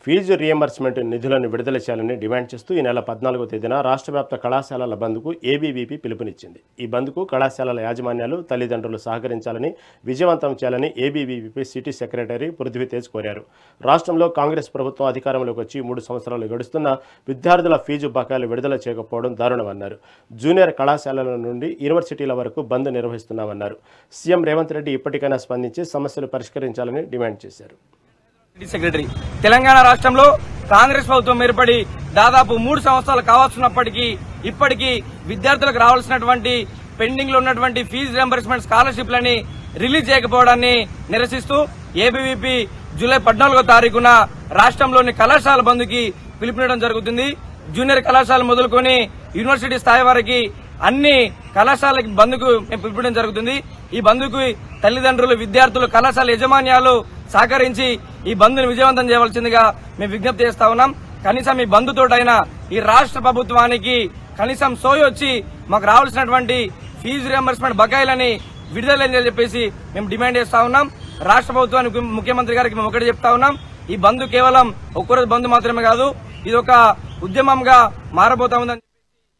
Fee reimbursement నిధులను విడుదల చేయాలని డిమాండ్ చేస్తూ ఈ నెల 14వ తేదీన రాష్ట్ర వ్యాప్త కళాశాలల బంద్కు ఏబీవీపీ పిలుపునిచ్చింది. ఈ బంద్కు కళాశాలల యాజమాన్యాలు, తల్లిదండ్రులు సహకరించాలని, విజయవంతం చేయాలని ఏబీవీపీ సిటీ సెక్రటరీ పృథ్వీతేజ్ కోరారు. రాష్ట్రంలో కాంగ్రెస్ ప్రభుత్వం అధికారంలోకి వచ్చి 3 సంవత్సరాలు గడుస్తున్నా విద్యార్థుల ఫీజు బకాయిలు విడుదల చేయకపోవడం దారుణమన్నారు. జూనియర్ కళాశాలల నుండి యూనివర్సిటీల వరకు బంద్ నిర్వహిస్తున్నామన్నారు. సీఎం రేవంత్ రెడ్డి ఇప్పటికైనా స్పందించి సమస్యలు పరిష్కరించాలని డిమాండ్ చేశారు. సెక్రటరీ తెలంగాణ రాష్ట్రంలో కాంగ్రెస్ ప్రభుత్వం ఏర్పడి దాదాపు 3 సంవత్సరాలు కావస్తున్నప్పటికీ ఇప్పటికీ విద్యార్థులకు రావాల్సినటువంటి పెండింగ్ లో ఉన్నటువంటి ఫీజు రియంబర్స్మెంట్ స్కాలర్షిప్లని రిలీజ్ చేయకపోవడాన్ని నిరసిస్తూ ఏబీవీపీ జూలై 14వ తారీఖున రాష్ట్రంలోని కళాశాల బంద్కి పిలుపునివ్వడం జరుగుతుంది. జూనియర్ కళాశాల మొదలుకొని యూనివర్సిటీ స్థాయి వరకు అన్ని కళాశాలకి బంద్కు పిలుపునివ్వడం జరుగుతుంది. ఈ బంద్కు తల్లిదండ్రులు, విద్యార్థులు, కళాశాల యాజమాన్యాలు సహకరించి ఈ బంద్ను విజయవంతం చేయవలసిందిగా మేము విజ్ఞప్తి చేస్తా ఉన్నాం. కనీసం ఈ బంద్ తోటైనా ఈ రాష్ట్ర ప్రభుత్వానికి కనీసం సోయొచ్చి మాకు రావాల్సినటువంటి ఫీజు రియంబర్స్మెంట్ బకాయిలని విడుదలని చెప్పేసి మేము డిమాండ్ చేస్తా ఉన్నాం. రాష్ట్ర ప్రభుత్వానికి, ముఖ్యమంత్రి గారికి మేము ఒకటి చెప్తా ఉన్నాం, ఈ బంద్ కేవలం ఒక్కరోజు బంద్ మాత్రమే కాదు, ఇది ఒక ఉద్యమంగా మారబోతా ఉందని